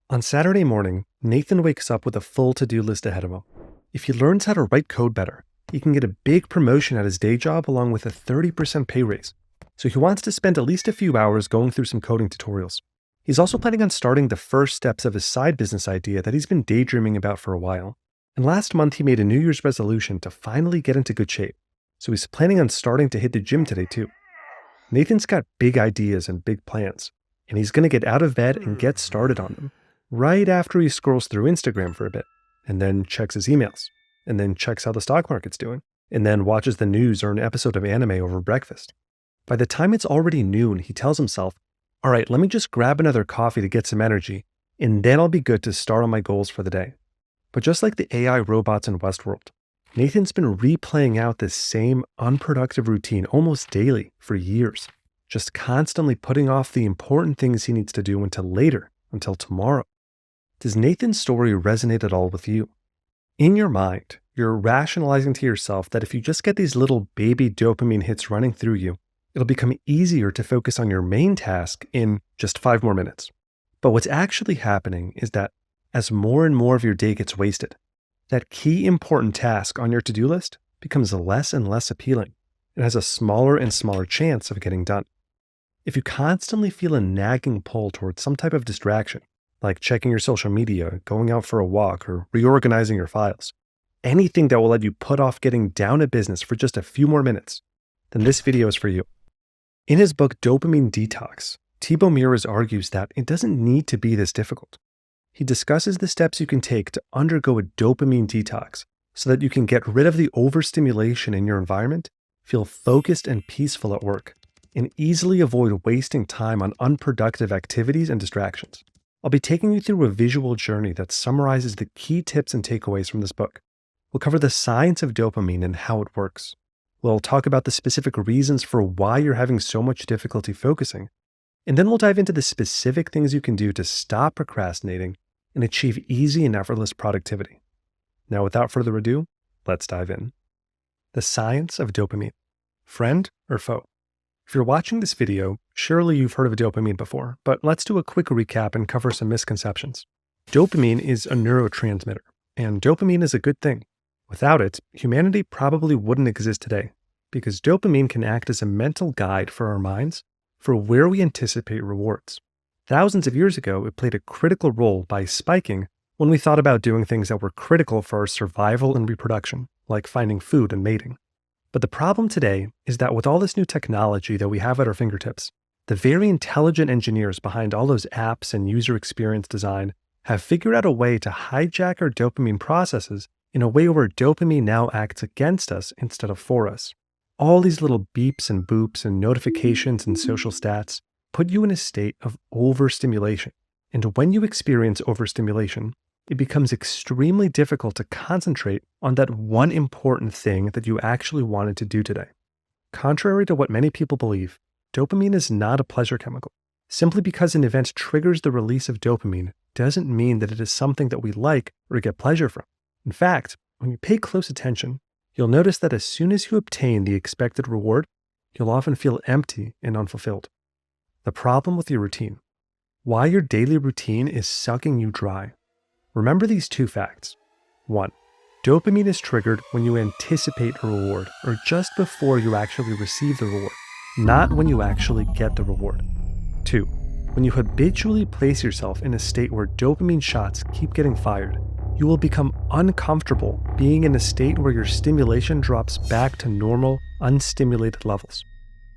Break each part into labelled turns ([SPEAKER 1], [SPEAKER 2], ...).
[SPEAKER 1] On Saturday morning, Nathan wakes up with a full to-do list ahead of him. If he learns how to write code better, he can get a big promotion at his day job along with a 30% pay raise. So he wants to spend at least a few hours going through some coding tutorials. He's also planning on starting the first steps of his side business idea that he's been daydreaming about for a while. And last month he made a New Year's resolution to finally get into good shape. So he's planning on starting to hit the gym today too. Nathan's got big ideas and big plans, and he's going to get out of bed and get started on them right after he scrolls through Instagram for a bit, and then checks his emails, and then checks how the stock market's doing, and then watches the news or an episode of anime over breakfast. By the time it's already noon, he tells himself, all right, let me just grab another coffee to get some energy, and then I'll be good to start on my goals for the day. But just like the AI robots in Westworld, Nathan's been replaying out this same unproductive routine almost daily for years, just constantly putting off the important things he needs to do until later, until tomorrow. Does Nathan's story resonate at all with you? In your mind, you're rationalizing to yourself that if you just get these little baby dopamine hits running through you, it'll become easier to focus on your main task in just 5 more minutes. But what's actually happening is that as more and more of your day gets wasted, that key important task on your to-do list becomes less and less appealing and has a smaller and smaller chance of getting done. If you constantly feel a nagging pull towards some type of distraction, like checking your social media, going out for a walk, or reorganizing your files, anything that will let you put off getting down to business for just a few more minutes, then this video is for you. In his book, Dopamine Detox, Thibaut Mirez argues that it doesn't need to be this difficult. He discusses the steps you can take to undergo a dopamine detox so that you can get rid of the overstimulation in your environment, feel focused and peaceful at work, and easily avoid wasting time on unproductive activities and distractions. I'll be taking you through a visual journey that summarizes the key tips and takeaways from this book. We'll cover the science of dopamine and how it works. We'll talk about the specific reasons for why you're having so much difficulty focusing. And then we'll dive into the specific things you can do to stop procrastinating and achieve easy and effortless productivity. Now, without further ado, let's dive in. The science of dopamine. Friend or foe? If you're watching this video, surely you've heard of dopamine before, but let's do a quick recap and cover some misconceptions. Dopamine is a neurotransmitter, and dopamine is a good thing. Without it, humanity probably wouldn't exist today, because dopamine can act as a mental guide for our minds for where we anticipate rewards. Thousands of years ago, it played a critical role by spiking when we thought about doing things that were critical for our survival and reproduction, like finding food and mating. But the problem today is that with all this new technology that we have at our fingertips, the very intelligent engineers behind all those apps and user experience design have figured out a way to hijack our dopamine processes in a way where dopamine now acts against us instead of for us. All these little beeps and boops and notifications and social stats put you in a state of overstimulation. And when you experience overstimulation, it becomes extremely difficult to concentrate on that one important thing that you actually wanted to do today. Contrary to what many people believe, dopamine is not a pleasure chemical. Simply because an event triggers the release of dopamine doesn't mean that it is something that we like or get pleasure from. In fact, when you pay close attention, you'll notice that as soon as you obtain the expected reward, you'll often feel empty and unfulfilled. The problem with your routine. Why your daily routine is sucking you dry. Remember these 2 facts. 1. Dopamine is triggered when you anticipate a reward, or just before you actually receive the reward, not when you actually get the reward. 2. When you habitually place yourself in a state where dopamine shots keep getting fired, you will become uncomfortable being in a state where your stimulation drops back to normal, unstimulated levels.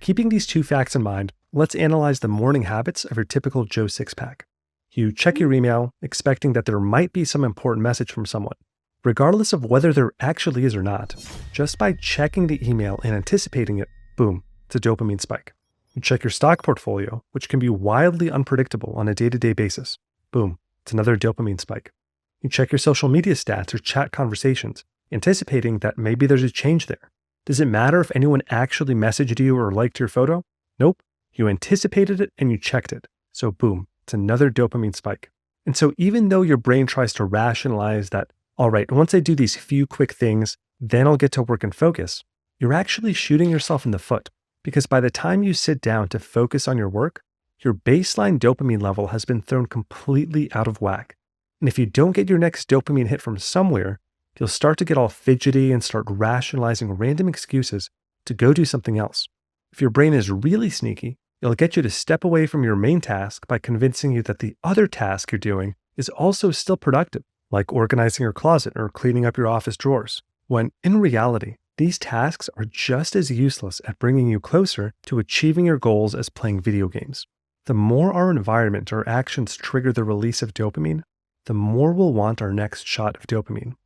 [SPEAKER 1] Keeping these 2 facts in mind, let's analyze the morning habits of your typical Joe Sixpack. You check your email, expecting that there might be some important message from someone. Regardless of whether there actually is or not, just by checking the email and anticipating it, boom, it's a dopamine spike. You check your stock portfolio, which can be wildly unpredictable on a day-to-day basis. Boom, it's another dopamine spike. You check your social media stats or chat conversations, anticipating that maybe there's a change there. Does it matter if anyone actually messaged you or liked your photo? Nope. You anticipated it and you checked it. So boom, it's another dopamine spike. And so even though your brain tries to rationalize that, all right, once I do these few quick things, then I'll get to work and focus, you're actually shooting yourself in the foot, because by the time you sit down to focus on your work, your baseline dopamine level has been thrown completely out of whack. And if you don't get your next dopamine hit from somewhere, you'll start to get all fidgety and start rationalizing random excuses to go do something else. If your brain is really sneaky, it'll get you to step away from your main task by convincing you that the other task you're doing is also still productive, like organizing your closet or cleaning up your office drawers, when in reality, these tasks are just as useless at bringing you closer to achieving your goals as playing video games. The more our environment or actions trigger the release of dopamine, the more we'll want our next shot of dopamine. In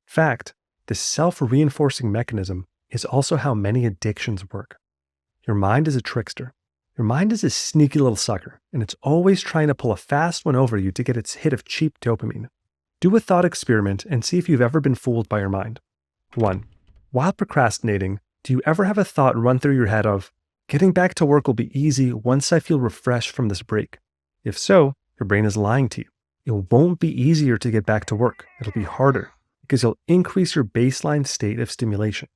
[SPEAKER 1] fact, this self-reinforcing mechanism is also how many addictions work. Your mind is a trickster. Your mind is a sneaky little sucker, and it's always trying to pull a fast one over you to get its hit of cheap dopamine. Do a thought experiment and see if you've ever been fooled by your mind. 1. While procrastinating, do you ever have a thought run through your head of, getting back to work will be easy once I feel refreshed from this break? If so, your brain is lying to you. It won't be easier to get back to work. It'll be harder because you'll increase your baseline state of stimulation.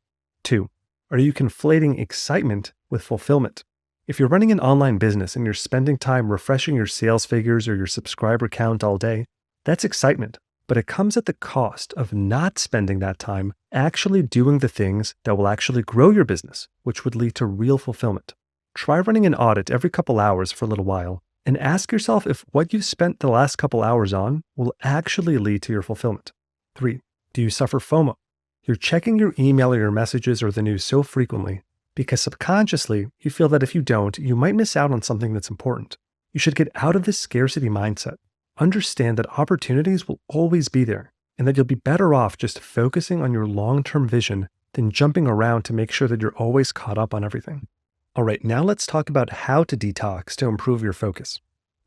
[SPEAKER 1] 2. Are you conflating excitement with fulfillment? If you're running an online business and you're spending time refreshing your sales figures or your subscriber count all day, that's excitement, but it comes at the cost of not spending that time actually doing the things that will actually grow your business, which would lead to real fulfillment. Try running an audit every couple hours for a little while and ask yourself if what you've spent the last couple hours on will actually lead to your fulfillment. 3. Do you suffer FOMO? You're checking your email or your messages or the news so frequently because subconsciously you feel that if you don't, you might miss out on something that's important. You should get out of this scarcity mindset. Understand that opportunities will always be there and that you'll be better off just focusing on your long-term vision than jumping around to make sure that you're always caught up on everything. All right, now let's talk about how to detox to improve your focus.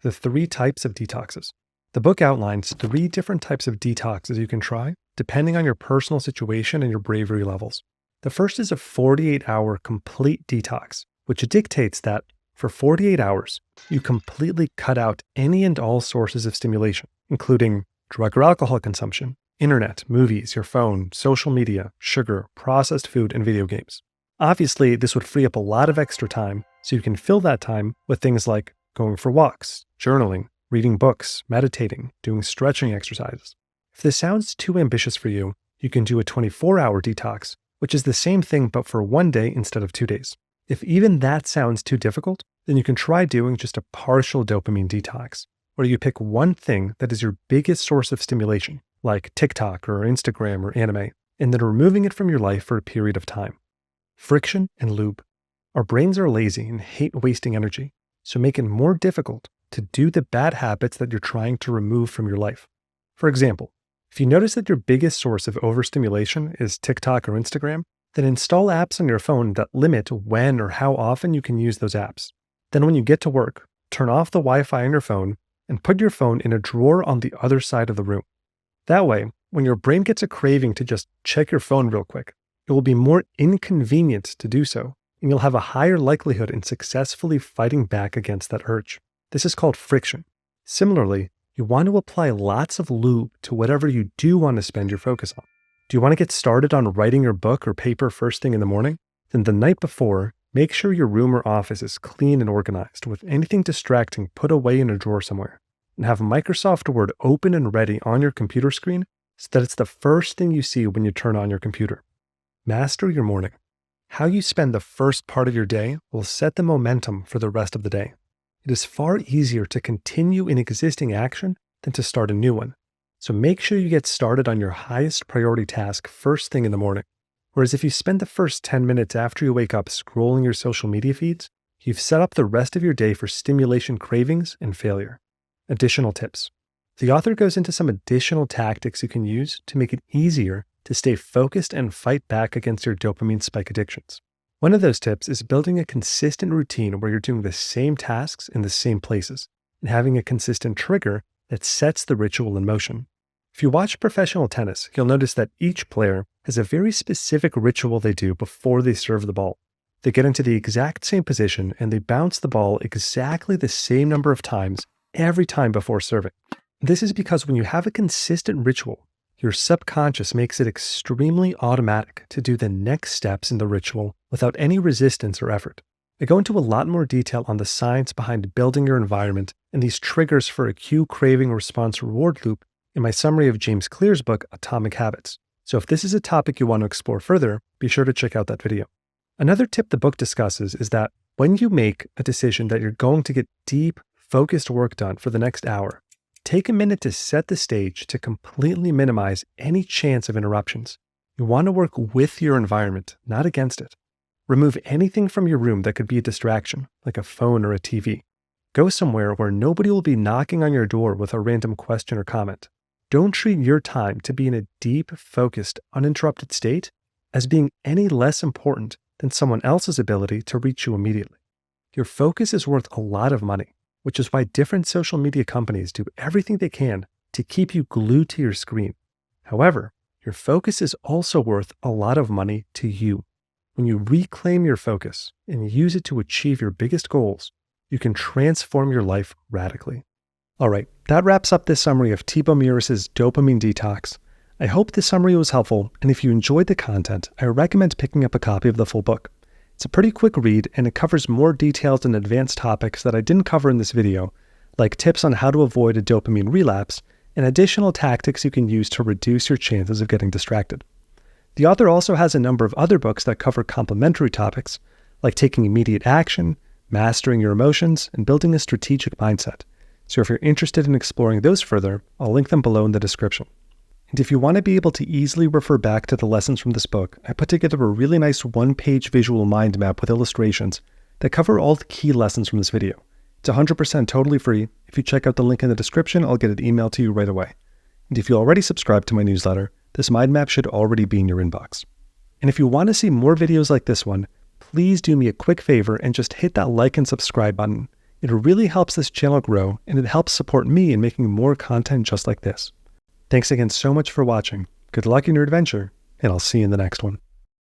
[SPEAKER 1] The 3 types of detoxes. The book outlines 3 different types of detoxes you can try, depending on your personal situation and your bravery levels. The first is a 48-hour complete detox, which dictates that for 48 hours, you completely cut out any and all sources of stimulation, including drug or alcohol consumption, internet, movies, your phone, social media, sugar, processed food, and video games. Obviously, this would free up a lot of extra time, so you can fill that time with things like going for walks, journaling, reading books, meditating, doing stretching exercises. If this sounds too ambitious for you, you can do a 24-hour detox, which is the same thing but for 1 day instead of 2 days. If even that sounds too difficult, then you can try doing just a partial dopamine detox, where you pick one thing that is your biggest source of stimulation, like TikTok or Instagram or anime, and then removing it from your life for a period of time. Friction and lube. Our brains are lazy and hate wasting energy, so make it more difficult to do the bad habits that you're trying to remove from your life. For example, if you notice that your biggest source of overstimulation is TikTok or Instagram, then install apps on your phone that limit when or how often you can use those apps. Then when you get to work, turn off the Wi-Fi on your phone and put your phone in a drawer on the other side of the room. That way, when your brain gets a craving to just check your phone real quick, it will be more inconvenient to do so, and you'll have a higher likelihood in successfully fighting back against that urge. This is called friction. Similarly, you want to apply lots of lube to whatever you do want to spend your focus on. Do you want to get started on writing your book or paper first thing in the morning? Then the night before, make sure your room or office is clean and organized with anything distracting put away in a drawer somewhere. And have Microsoft Word open and ready on your computer screen so that it's the first thing you see when you turn on your computer. Master your morning. How you spend the first part of your day will set the momentum for the rest of the day. It is far easier to continue an existing action than to start a new one. So make sure you get started on your highest priority task first thing in the morning. Whereas if you spend the first 10 minutes after you wake up scrolling your social media feeds, you've set up the rest of your day for stimulation cravings and failure. Additional tips. The author goes into some additional tactics you can use to make it easier to stay focused and fight back against your dopamine spike addictions. One of those tips is building a consistent routine where you're doing the same tasks in the same places and having a consistent trigger that sets the ritual in motion. If you watch professional tennis, you'll notice that each player has a very specific ritual they do before they serve the ball. They get into the exact same position and they bounce the ball exactly the same number of times every time before serving. This is because when you have a consistent ritual, your subconscious makes it extremely automatic to do the next steps in the ritual without any resistance or effort. I go into a lot more detail on the science behind building your environment and these triggers for a cue craving response reward loop in my summary of James Clear's book, Atomic Habits. So if this is a topic you want to explore further, be sure to check out that video. Another tip the book discusses is that when you make a decision that you're going to get deep, focused work done for the next hour, take a minute to set the stage to completely minimize any chance of interruptions. You want to work with your environment, not against it. Remove anything from your room that could be a distraction, like a phone or a TV. Go somewhere where nobody will be knocking on your door with a random question or comment. Don't treat your time to be in a deep, focused, uninterrupted state as being any less important than someone else's ability to reach you immediately. Your focus is worth a lot of money, which is why different social media companies do everything they can to keep you glued to your screen. However, your focus is also worth a lot of money to you. When you reclaim your focus and use it to achieve your biggest goals, you can transform your life radically. All right, that wraps up this summary of Thibaut Mieris's Dopamine Detox. I hope this summary was helpful, and if you enjoyed the content, I recommend picking up a copy of the full book. It's a pretty quick read, and it covers more details and advanced topics that I didn't cover in this video, like tips on how to avoid a dopamine relapse and additional tactics you can use to reduce your chances of getting distracted. The author also has a number of other books that cover complementary topics, like taking immediate action, mastering your emotions, and building a strategic mindset. So if you're interested in exploring those further, I'll link them below in the description. And if you want to be able to easily refer back to the lessons from this book, I put together a really nice one-page visual mind map with illustrations that cover all the key lessons from this video. It's 100% totally free. If you check out the link in the description, I'll get it emailed to you right away. And if you already subscribe to my newsletter, this mind map should already be in your inbox. And if you want to see more videos like this one, please do me a quick favor and just hit that like and subscribe button. It really helps this channel grow, and it helps support me in making more content just like this. Thanks again so much for watching. Good luck in your adventure, and I'll see you in the next one.